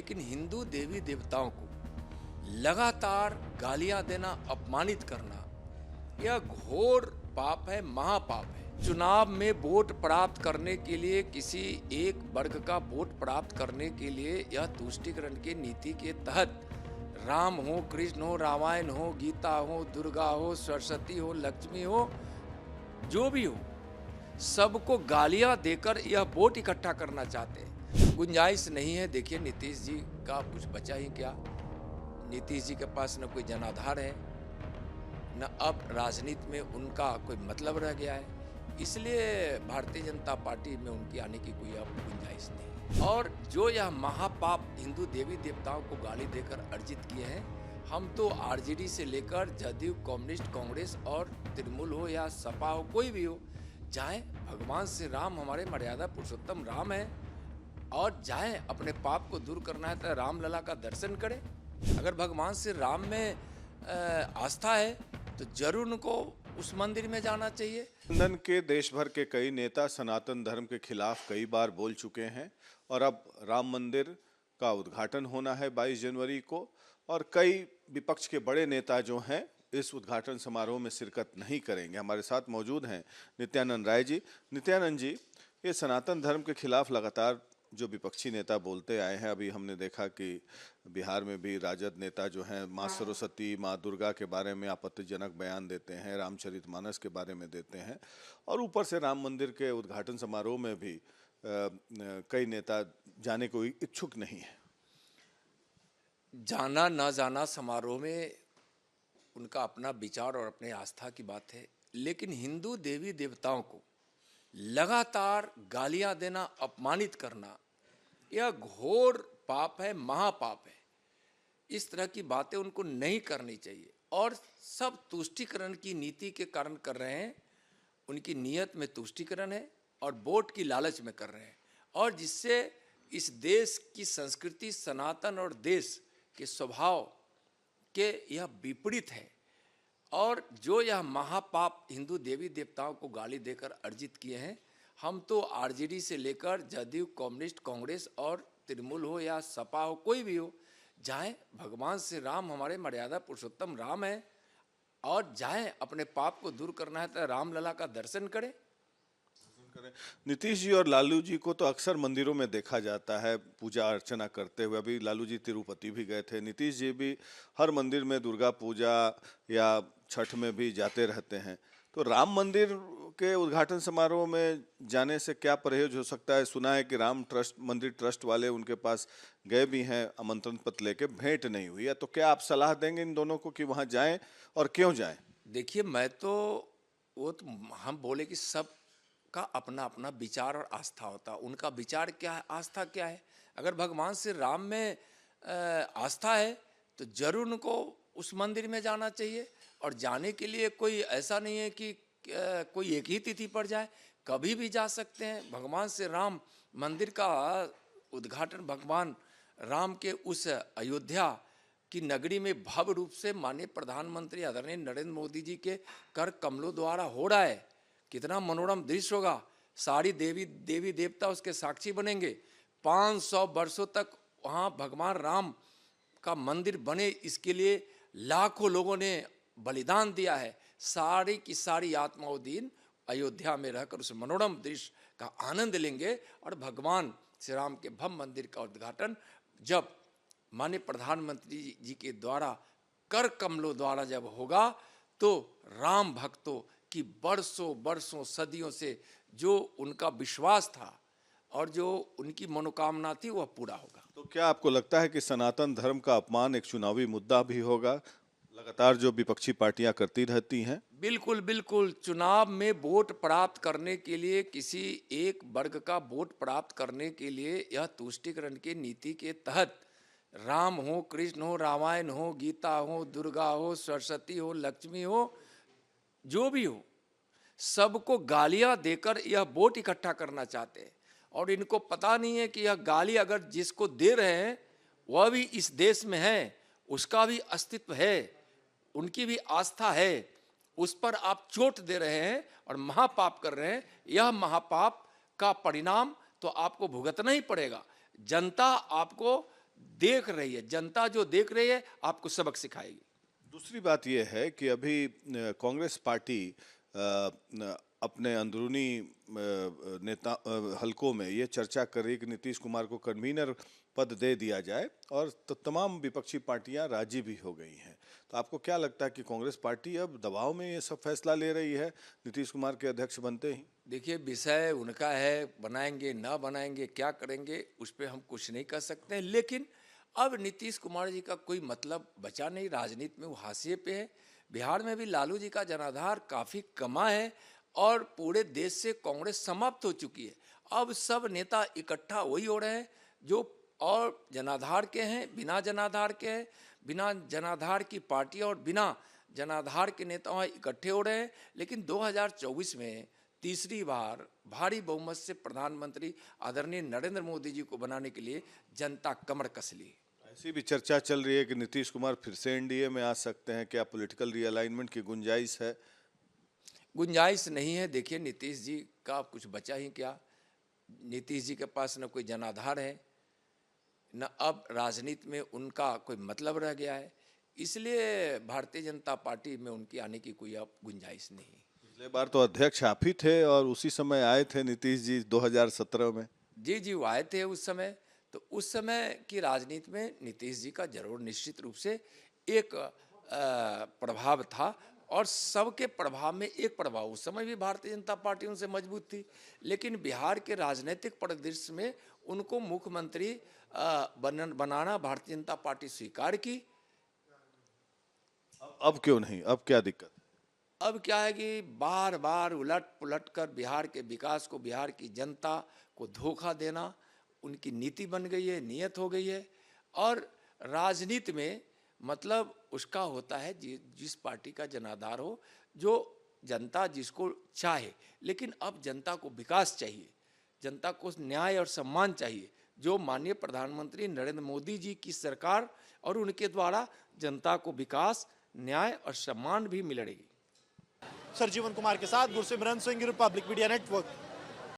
लेकिन हिंदू देवी देवताओं को लगातार गालियां देना, अपमानित करना, यह घोर पाप है, महापाप है। चुनाव में वोट प्राप्त करने के लिए, किसी एक वर्ग का वोट प्राप्त करने के लिए, यह तुष्टीकरण की नीति के तहत राम हो, कृष्ण हो, रामायण हो, गीता हो, दुर्गा हो, सरस्वती हो, लक्ष्मी हो, जो भी हो, सबको गालियां देकर यह वोट इकट्ठा करना चाहते हैं। गुंजाइश नहीं है। देखिए, नीतीश जी का कुछ बचा ही क्या। नीतीश जी के पास न कोई जनाधार है, न अब राजनीति में उनका कोई मतलब रह गया है। इसलिए भारतीय जनता पार्टी में उनकी आने की कोई अब गुंजाइश नहीं। और जो यह महापाप हिंदू देवी देवताओं को गाली देकर अर्जित किए हैं, हम तो आरजेडी से लेकर जदयू, कम्युनिस्ट, कांग्रेस और तृणमूल हो या सपा हो, कोई भी हो, जाए भगवान श्री राम हमारे मर्यादा पुरुषोत्तम राम है, और जाए अपने पाप को दूर करना है तो रामलला का दर्शन करें। अगर भगवान श्री राम में आस्था है तो जरूर उनको उस मंदिर में जाना चाहिए। लंदन के देश भर के कई नेता सनातन धर्म के खिलाफ कई बार बोल चुके हैं और अब राम मंदिर का उद्घाटन होना है 22 जनवरी को, और कई विपक्ष के बड़े नेता जो हैं इस उद्घाटन समारोह में शिरकत नहीं करेंगे। हमारे साथ मौजूद हैं नित्यानंद राय जी। नित्यानंद जी, ये सनातन धर्म के खिलाफ लगातार जो विपक्षी नेता बोलते आए हैं, अभी हमने देखा कि बिहार में भी राजद नेता जो हैं माँ सरस्वती, माँ दुर्गा के बारे में आपत्तिजनक बयान देते हैं, रामचरितमानस के बारे में देते हैं, और ऊपर से राम मंदिर के उद्घाटन समारोह में भी कई नेता जाने को इच्छुक नहीं है। जाना ना जाना समारोह में उनका अपना विचार और अपने आस्था की बात है, लेकिन हिंदू देवी देवताओं को लगातार गालियां देना, अपमानित करना, यह घोर पाप है, महापाप है। इस तरह की बातें उनको नहीं करनी चाहिए, और सब तुष्टीकरण की नीति के कारण कर रहे हैं। उनकी नीयत में तुष्टीकरण है और वोट की लालच में कर रहे हैं, और जिससे इस देश की संस्कृति, सनातन और देश के स्वभाव के यह विपरीत है। और जो यह महापाप हिंदू देवी देवताओं को गाली देकर अर्जित किए हैं, हम तो आरजेडी से लेकर जदयू, कम्युनिस्ट, कांग्रेस और तृणमूल हो या सपा हो, कोई भी हो, जाए भगवान श्री राम हमारे मर्यादा पुरुषोत्तम राम है, और जाए अपने पाप को दूर करना है तो रामलला का दर्शन करें। नीतीश जी और लालू जी को तो अक्सर मंदिरों में देखा जाता है पूजा अर्चना करते हुए। अभी लालू जी तिरुपति भी गए थे, नीतीश जी भी हर मंदिर में दुर्गा पूजा या छठ में भी जाते रहते हैं। तो राम मंदिर के उद्घाटन समारोह में जाने से क्या परहेज हो सकता है? सुना है कि राम ट्रस्ट, मंदिर ट्रस्ट वाले उनके पास गए भी हैं, आमंत्रण पत्र लेके, भेंट नहीं हुई है। तो क्या आप सलाह देंगे इन दोनों को कि वहाँ जाएं, और क्यों जाएं? देखिए, मैं तो हम बोले कि सब का अपना अपना विचार और आस्था होता है। उनका विचार क्या है, आस्था क्या है। अगर भगवान श्री राम में आस्था है तो जरूर उनको उस मंदिर में जाना चाहिए, और जाने के लिए कोई ऐसा नहीं है कि कोई एक ही तिथि पर जाए, कभी भी जा सकते हैं। भगवान श्री राम मंदिर का उद्घाटन भगवान राम के उस अयोध्या की नगरी में भव्य रूप से माननीय प्रधानमंत्री आदरणीय नरेंद्र मोदी जी के कर कमलों द्वारा हो रहा है। कितना मनोरम दृश्य होगा। सारी देवी देवता उसके साक्षी बनेंगे। 500 वर्षों तक वहाँ भगवान राम का मंदिर बने, इसके लिए लाखों लोगों ने बलिदान दिया है। सारी की सारी आत्माओं दिन अयोध्या में रहकर उस मनोरम दृश्य का आनंद लेंगे, और भगवान श्री राम के भव्य मंदिर का उद्घाटन जब माननीय प्रधानमंत्री जी के द्वारा कर कमलों द्वारा जब होगा, तो राम भक्तों कि वर्षों वर्षों सदियों से जो उनका विश्वास था और जो उनकी मनोकामना थी वह पूरा होगा। तो क्या आपको लगता है कि सनातन धर्म का अपमान एक चुनावी मुद्दा भी होगा, लगातार जो विपक्षी पार्टियां करती रहती हैं? बिल्कुल बिल्कुल। चुनाव में वोट प्राप्त करने के लिए, किसी एक वर्ग का वोट प्राप्त करने के लिए, यह तुष्टीकरण की नीति के तहत राम हो, कृष्ण हो, रामायण हो, गीता हो, दुर्गा हो, सरस्वती हो, लक्ष्मी हो, जो भी हो, सबको गालियां देकर यह वोट इकट्ठा करना चाहते हैं। और इनको पता नहीं है कि यह गाली अगर जिसको दे रहे हैं वह भी इस देश में है, उसका भी अस्तित्व है, उनकी भी आस्था है, उस पर आप चोट दे रहे हैं और महापाप कर रहे हैं। यह महापाप का परिणाम तो आपको भुगतना ही पड़ेगा। जनता आपको देख रही है, जनता जो देख रही है आपको सबक सिखाएगी। दूसरी बात यह है कि अभी कांग्रेस पार्टी अपने अंदरूनी नेता हलकों में ये चर्चा कर रही है कि नीतीश कुमार को कन्वीनर पद दे दिया जाए और तमाम विपक्षी पार्टियां राजी भी हो गई हैं। तो आपको क्या लगता है कि कांग्रेस पार्टी अब दबाव में ये सब फैसला ले रही है नीतीश कुमार के अध्यक्ष बनते ही? देखिए, विषय उनका है, बनाएंगे ना बनाएंगे, क्या करेंगे उस पर हम कुछ नहीं कर सकते हैं। लेकिन अब नीतीश कुमार जी का कोई मतलब बचा नहीं, राजनीति में वो हाशिए पे है। बिहार में भी लालू जी का जनाधार काफ़ी कमा है और पूरे देश से कांग्रेस समाप्त हो चुकी है। अब सब नेता इकट्ठा वही हो रहे हैं जो और जनाधार के हैं, बिना जनाधार के हैं, बिना जनाधार की पार्टी और बिना जनाधार के नेता वहाँ इकट्ठे हो रहे हैं। लेकिन 2024 में तीसरी बार भारी बहुमत से प्रधानमंत्री आदरणीय नरेंद्र मोदी जी को बनाने के लिए जनता कमर कस ली। ऐसी भी चर्चा चल रही है कि नीतीश कुमार फिर से एनडीए में आ सकते हैं। क्या पॉलिटिकल रीअलाइनमेंट की गुंजाइश है? गुंजाइश नहीं है। देखिए, नीतीश जी का कुछ बचा ही क्या। नीतीश जी के पास न कोई जनाधार है, न अब राजनीति में उनका कोई मतलब रह गया है। इसलिए भारतीय जनता पार्टी में उनकी आने की कोई अब गुंजाइश नहीं। पिछले बार तो अध्यक्ष आप ही थे और उसी समय आए थे नीतीश जी 2017 में। जी जी, वो आए थे उस समय। तो उस समय की राजनीति में नीतीश जी का जरूर निश्चित रूप से एक प्रभाव था और सबके प्रभाव में एक प्रभाव, उस समय भी भारतीय जनता पार्टी उनसे मजबूत थी। लेकिन बिहार के राजनीतिक परिदृश्य में उनको मुख्यमंत्री बनाना भारतीय जनता पार्टी स्वीकार की। अब क्यों नहीं? अब क्या दिक्कत? अब क्या है कि बार बार उलट पुलट कर बिहार के विकास को, बिहार की जनता को धोखा देना उनकी नीति बन गई है, नियत हो गई है। और राजनीति में मतलब उसका होता है जिस पार्टी का जनाधार हो, जो जनता जिसको चाहे। लेकिन अब जनता को विकास चाहिए, जनता को न्याय और सम्मान चाहिए, जो माननीय प्रधानमंत्री नरेंद्र मोदी जी की सरकार और उनके द्वारा जनता को विकास, न्याय और सम्मान भी मिलेगी। सरजीवन कुमार के साथ Gursimran Singh, Republic media network.